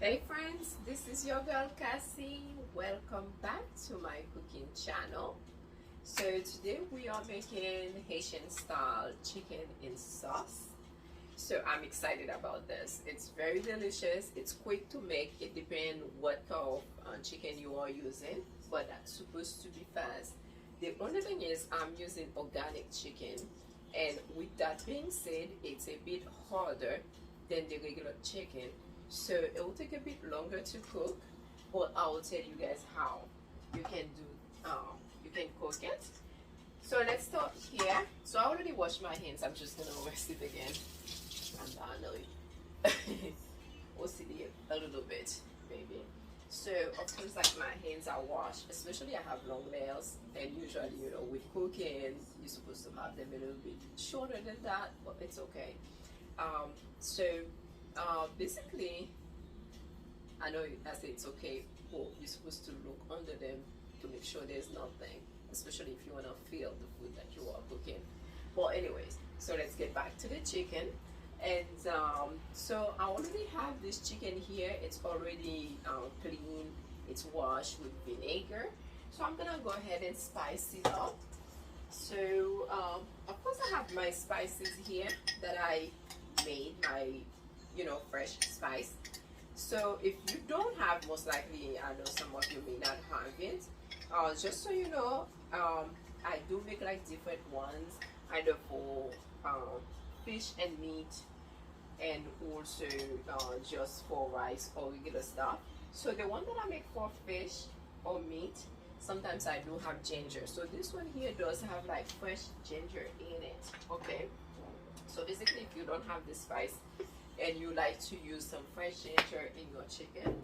Hey friends, this is your girl Cassie. Welcome back to my cooking channel. So today we are making Haitian style chicken in sauce. So I'm excited about this. It's very delicious. It's quick to make. It depends what kind of chicken you are using, but that's supposed to be fast. The only thing is I'm using organic chicken, and with that being said, it's a bit harder than the regular chicken. So it will take a bit longer to cook, but I will tell you guys how you can you can cook it. So let's start here. So I already washed my hands. I'm just gonna wash it again. And I know OCD a little bit maybe. So of course, like my hands are washed. Especially I have long nails, and usually with cooking you're supposed to have them a little bit shorter than that, but it's okay. So basically, I know I say it's okay, but you're supposed to look under them to make sure there's nothing, especially if you want to feel the food that you are cooking. But anyways, so let's get back to the chicken. And so I already have this chicken here. It's already clean. It's washed with vinegar. So I'm gonna go ahead and spice it up. So of course I have my spices here that I made, my fresh spice. So if you don't have, most likely I know some of you may not have it, just so you know, I do make like different ones, either for fish and meat, and also just for rice or regular stuff. So the one that I make for fish or meat, sometimes I do have ginger. So this one here does have like fresh ginger in it. Okay, so basically if you don't have this spice and you like to use some fresh ginger in your chicken,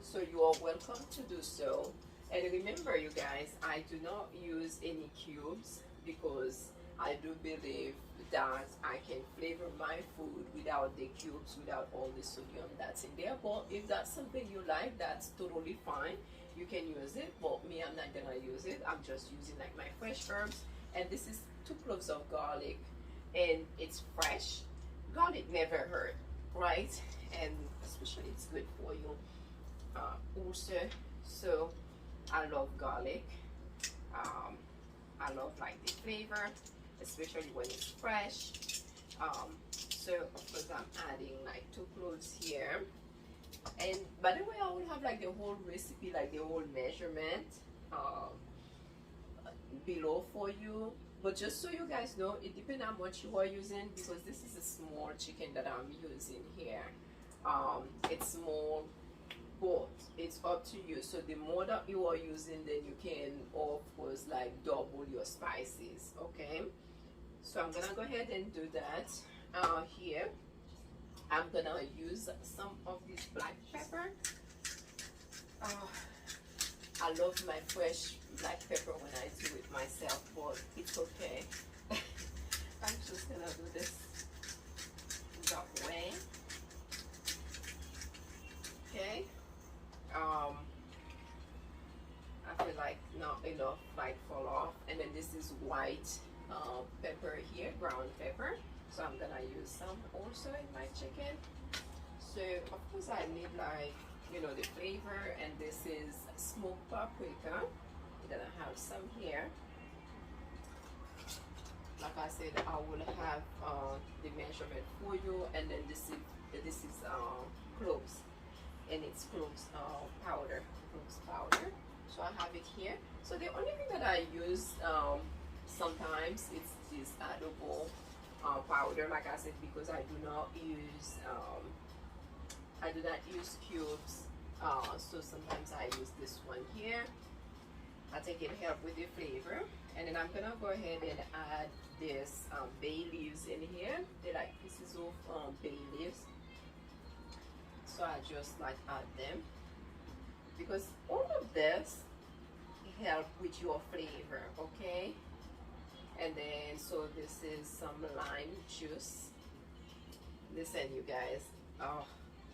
so you are welcome to do so. And remember, you guys, I do not use any cubes because I do believe that I can flavor my food without the cubes, without all the sodium that's in there. But if that's something you like, that's totally fine. You can use it, but me, I'm not gonna use it. I'm just using like my fresh herbs. And this is 2 cloves of garlic, and it's fresh. Garlic never hurt, right? And especially it's good for you also. So I love garlic. I love like the flavor, especially when it's fresh. So of course I'm adding like 2 cloves here. And by the way, I will have like the whole recipe, like the whole measurement below for you. But just so you guys know, it depends on how much you are using, because this is a small chicken that I'm using here. It's small, but it's up to you. So the more that you are using, then you can of course like double your spices. Okay, so I'm gonna go ahead and do that. Here I'm gonna use some of this black pepper. I love my fresh black pepper when I do it myself, but it's okay. I'm just gonna do this that way. Okay. I feel like not enough like fall off, and then this is white pepper here, ground pepper. So I'm gonna use some also in my chicken. So of course I need like the flavor, and this is smoked paprika. I'm gonna have some here. Like I said, I will have the measurement for you, and then this is cloves, and it's cloves powder. So I have it here. So the only thing that I use sometimes is this Adobe powder, like I said, because I do not use cubes. So sometimes I use this one here. I think it helps with the flavor. And then I'm gonna go ahead and add this bay leaves in here. They're like pieces of bay leaves. So I just like add them, because all of this help with your flavor. Okay, and then so this is some lime juice. Listen, you guys,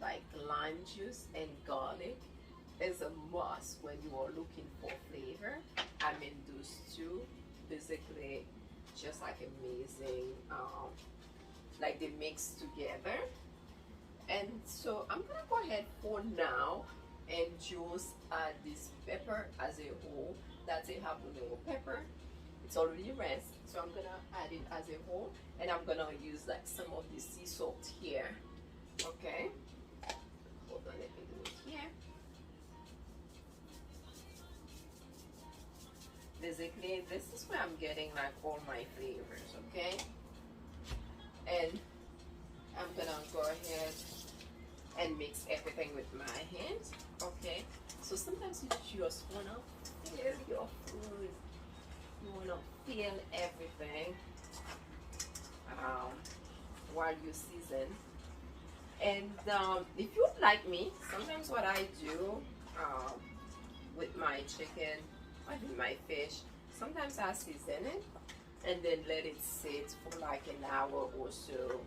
like lime juice and garlic is a must when you are looking for flavor. I mean, those two basically just like amazing, like they mix together. And so I'm gonna go ahead for now and just add this pepper as a whole. That's a habanero pepper. It's already rinsed, so I'm gonna add it as a whole, and I'm gonna use like some of the sea salt here. Okay, hold on, let me do it here. Basically, this is where I'm getting like all my flavors. Okay, and I'm gonna go ahead and mix everything with my hands. Okay, so sometimes you just wanna feel your food. You wanna feel everything while you season. And if you like me, sometimes what I do with my chicken, or with my fish, sometimes I season it and then let it sit for like an hour or so,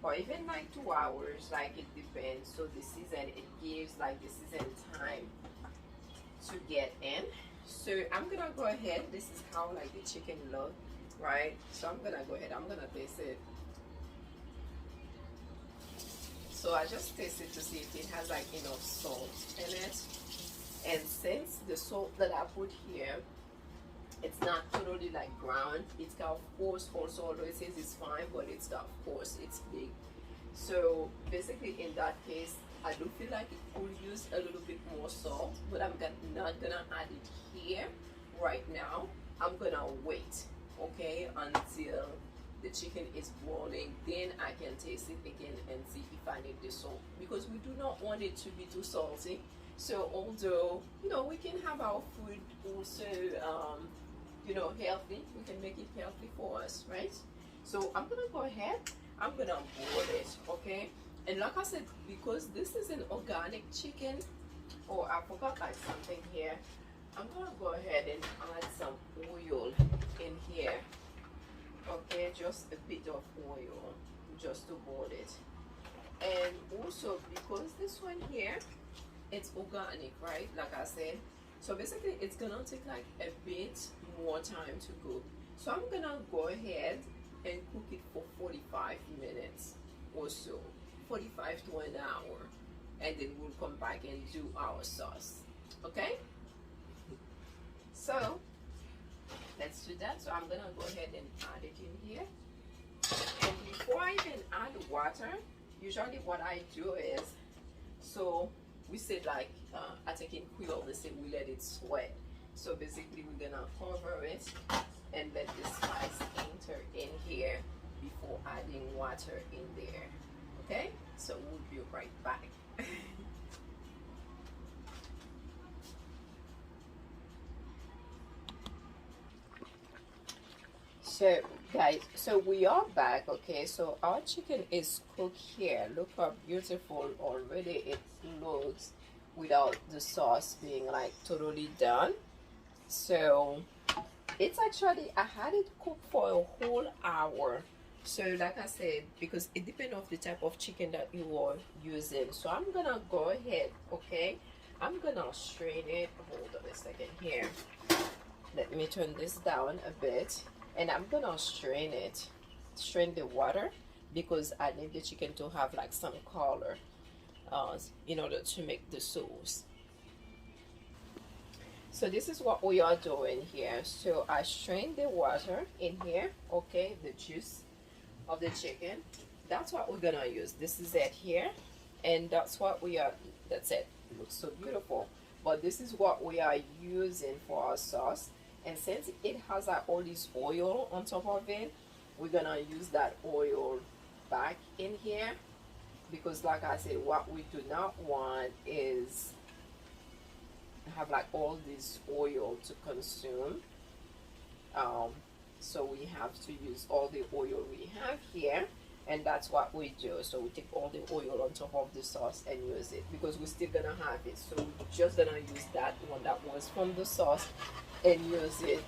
or even like 2 hours, like it depends. So the season, it gives like the season time to get in. So I'm gonna go ahead, this is how like the chicken look, right? So I'm gonna go ahead, I'm gonna taste it. So I just taste it to see if it has like enough salt in it. And since the salt that I put here, it's not totally like ground, it's got, of course, also, although it says it's fine, but it's got, of course, it's big. So basically in that case, I do feel like it could use a little bit more salt, but I'm not gonna add it here right now. I'm gonna wait, okay, until the chicken is boiling, then I can taste it again and see if I need the salt, because we do not want it to be too salty. So although, you know, we can have our food also, you know, healthy, we can make it healthy for us, right? So I'm gonna go ahead, I'm gonna boil it, okay? And like I said, because this is an organic chicken, oh, I forgot like something here. I'm gonna go ahead and add some oil in here, okay? Just a bit of oil, just to boil it. And also because this one here, it's organic, right? Like I said, so basically it's gonna take like a bit more time to cook. So I'm gonna go ahead and cook it for 45 minutes or so, 45 to an hour, and then we'll come back and do our sauce. Okay, so let's do that. So I'm gonna go ahead and add it in here. And before I even add water, usually what I do is, so we say like, I think in Creole they say we let it sweat. So basically we're gonna cover it and let the spice enter in here before adding water in there. Okay, so we'll be right back. So guys, so we are back. Okay, so our chicken is cooked here. Look how beautiful already it looks without the sauce being like totally done. So it's actually, I had it cooked for a whole hour. So like I said, because it depends on the type of chicken that you are using. So I'm gonna go ahead, okay, I'm gonna strain it. Hold on a second here, let me turn this down a bit, and I'm gonna strain it, strain the water, because I need the chicken to have like some color in order to make the sauce. So this is what we are doing here. So I strained the water in here, okay, the juice of the chicken. That's what we're gonna use. This is it here, and that's what we are, that's it. It looks so beautiful, but this is what we are using for our sauce. And since it has all this oil on top of it, we're gonna use that oil back in here, because like I said, what we do not want is have like all this oil to consume. So we have to use all the oil we have here, and that's what we do. So we take all the oil on top of the sauce and use it, because we're still gonna have it. So we're just gonna use that one that was from the sauce and use it,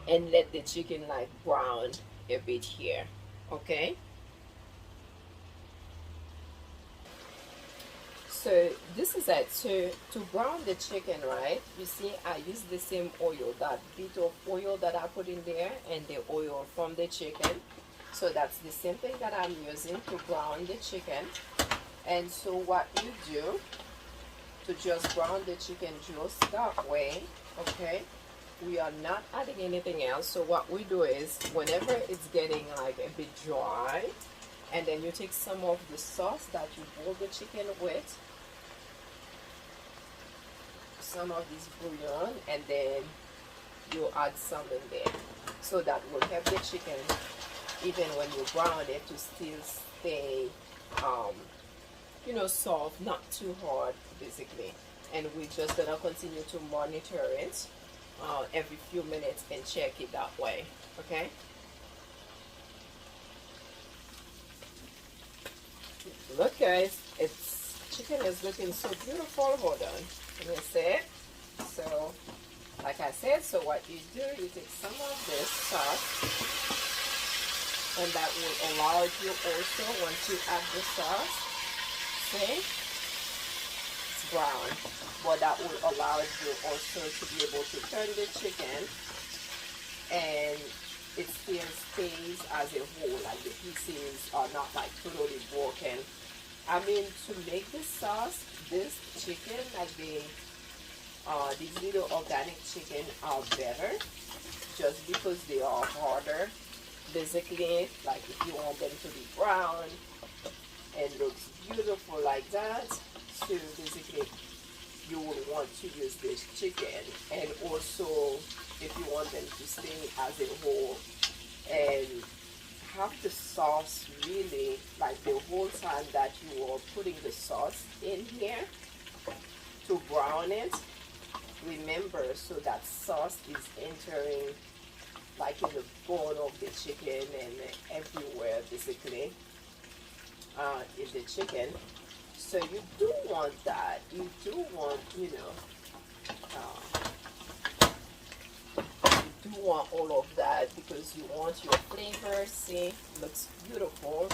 and let the chicken like brown a bit here, okay? So this is it. So to brown the chicken, right, you see I use the same oil, that bit of oil that I put in there, and the oil from the chicken. So that's the same thing that I'm using to brown the chicken. And so what you do to just brown the chicken just that way, okay? We are not adding anything else. So what we do is whenever it's getting like a bit dry, and then you take some of the sauce that you boil the chicken with, some of this bouillon, and then you add some in there. So that will help the chicken, even when you brown it, to still stay, you know, soft, not too hard, basically. And we're just gonna continue to monitor it every few minutes and check it that way, okay? Look, guys, it's chicken is looking so beautiful. Hold on, let me see it. So, like I said, so what you do, you take some of this sauce, and that will allow you also, once you add the sauce, see, it's brown, but that will allow you also to be able to turn the chicken, and it still stays as a whole, like the pieces are not like totally broken. I mean, to make this sauce, this chicken, like these little organic chicken are better just because they are harder. Basically, like if you want them to be brown and looks beautiful like that, so basically you will want to use this chicken. And also if you want them to stay as a whole and have the sauce really like the whole time that you are putting the sauce in here to brown it, remember, so that sauce is entering like in the bone of the chicken and everywhere basically in the chicken. So you do want that, you do want, you do want all of that because you want your flavor. See, looks beautiful,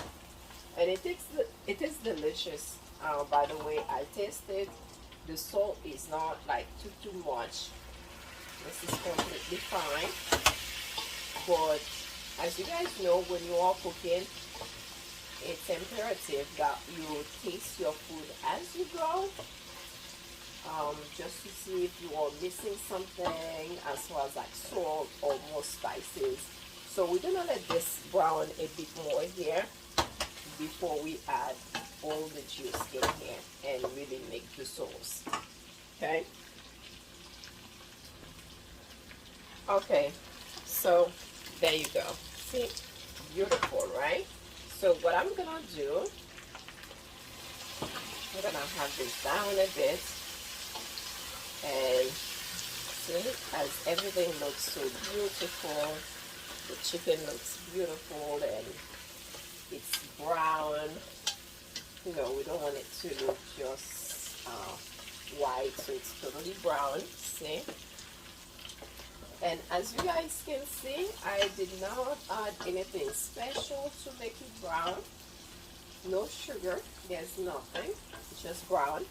and it is delicious. By the way, I tasted. The salt is not like too much. This is completely fine. But as you guys know, when you are cooking, it's imperative that you taste your food as you go. Just to see if you are missing something as far as like salt or more spices. So we're gonna let this brown a bit more here before we add all the juice in here and really make the sauce. Okay. Okay, so there you go. See, beautiful, right? So what I'm gonna do, I'm gonna have this down a bit. And see, as everything looks so beautiful, the chicken looks beautiful and it's brown. You know, we don't want it to look just white, so it's totally brown. See? And as you guys can see, I did not add anything special to make it brown. No sugar, there's nothing, it's just brown.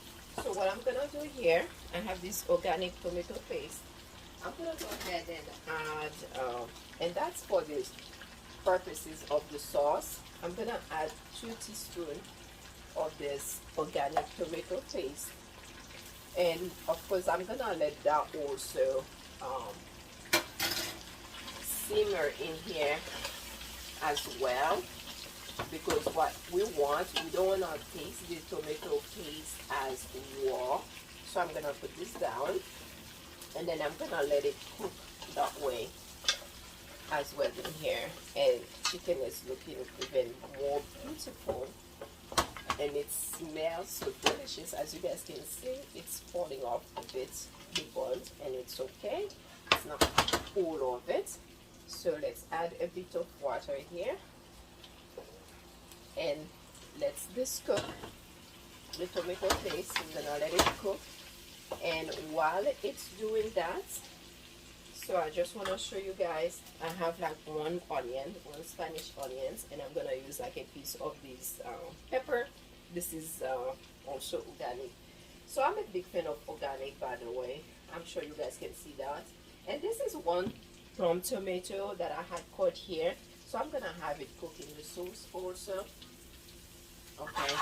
So what I'm gonna do here, I have this organic tomato paste. I'm gonna go ahead and add, and that's for the purposes of the sauce. I'm gonna add 2 teaspoons of this organic tomato paste, and of course I'm gonna let that also simmer in here as well. Because what we want, we don't want to taste the tomato paste as raw. So I'm going to put this down. And then I'm going to let it cook that way as well in here. And chicken is looking even more beautiful. And it smells so delicious. As you guys can see, it's falling off a bit, the buns. And it's okay. It's not all of it. So let's add a bit of water here. And let's this cook the tomato paste. I'm gonna let it cook, and while it's doing that, so I just want to show you guys, I have like one Spanish onions, and I'm gonna use like a piece of this pepper. This is also organic, so I'm a big fan of organic, by the way. I'm sure you guys can see that. And this is one plum tomato that I had cut here. So I'm gonna have it cook in the sauce also. Okay.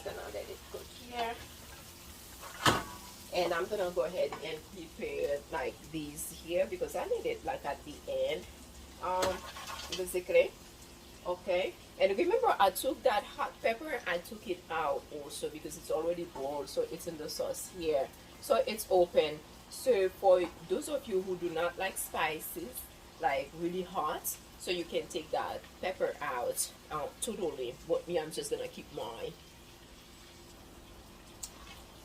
gonna let it cook here. And I'm gonna go ahead and prepare like these here because I need it like at the end. Basically, okay. And remember, I took that hot pepper, I took it out also because it's already boiled, so it's in the sauce here. So it's open. So for those of you who do not like spices, like really hot, so you can take that pepper out totally. But me, I'm just gonna keep mine.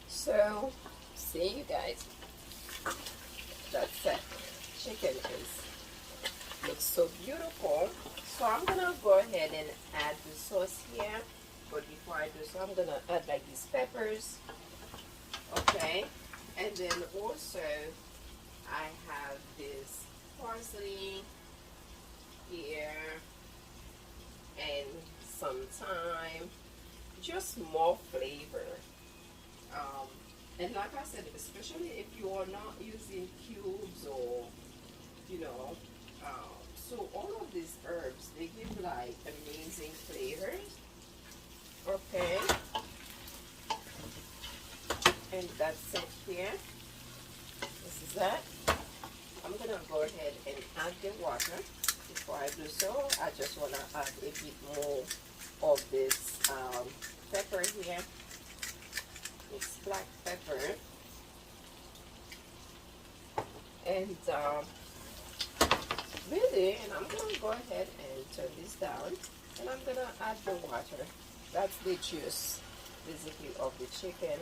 So, see you guys. That's it. Chicken looks so beautiful. So I'm gonna go ahead and add the sauce here. But before I do so, I'm gonna add like these peppers. Okay. And then also I have this parsley here and some thyme, just more flavor. And like I said, especially if you are not using cubes or so all of these herbs, they give like amazing flavors. Okay. And that's it here. This is that. I'm gonna go ahead and add the water. Before I do so, I just wanna add a bit more of this pepper here. It's black pepper. And really, and I'm gonna go ahead and turn this down, and I'm gonna add the water. That's the juice, basically, of the chicken.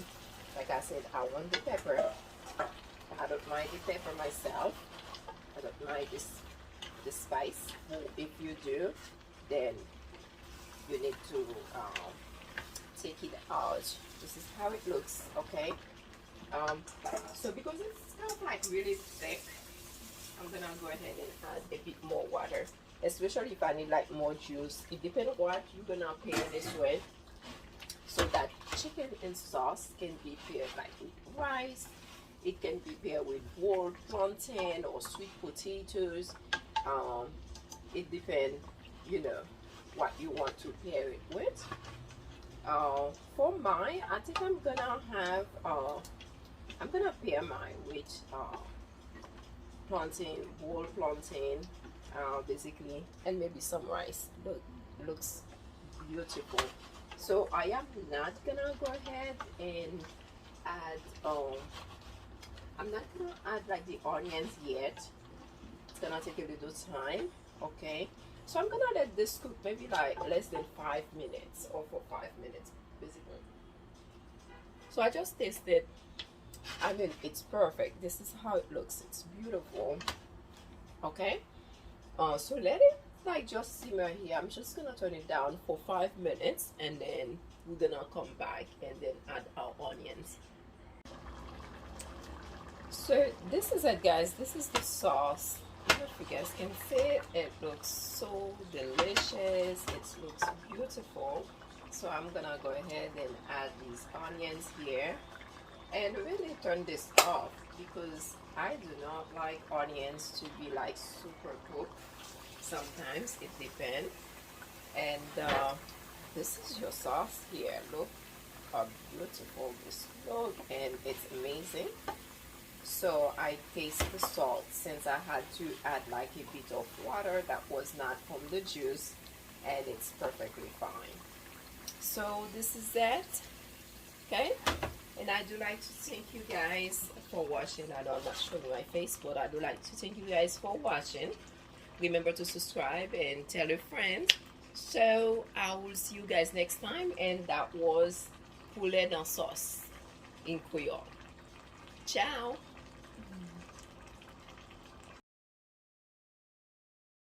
Like I said, I want the pepper. I don't mind the pepper myself. I don't mind the spice. If you do, then you need to take it out. This is how it looks, okay? So because it's kind of like really thick, I'm gonna go ahead and add a bit more water, especially if I need like more juice. It depends on what you're gonna pair this with. So that chicken and sauce can be paired like with rice. It can be paired with boiled plantain or sweet potatoes. It depends, what you want to pair it with. For mine, I think I'm gonna have I'm gonna pair mine with plantain, boiled plantain, basically, and maybe some rice. Looks beautiful. So I am not gonna go ahead and add I'm not gonna add like the onions yet. It's gonna take a little time, okay? So I'm gonna let this cook maybe like less than 5 minutes, or for 5 minutes basically. So I just tasted. I mean, it's perfect. This is how it looks. It's beautiful. Okay. So let it like just simmer here. I'm just gonna turn it down for 5 minutes, and then we're gonna come back and then add our onions. So this is it, guys. This is the sauce. I don't know if you guys can see it. It looks so delicious. It looks beautiful. So I'm gonna go ahead and add these onions here and really turn this off because I do not like onions to be like super cooked. Sometimes it depends. And this is your sauce here. Look how beautiful this looks, and it's amazing. So I taste the salt since I had to add like a bit of water that was not from the juice, and it's perfectly fine. So this is it, okay? And I do like to thank you guys for watching. I know I'm not showing my face, but I do like to thank you guys for watching. Remember to subscribe and tell a friend. So I will see you guys next time, and that was poulet dans sauce in Creole. Ciao.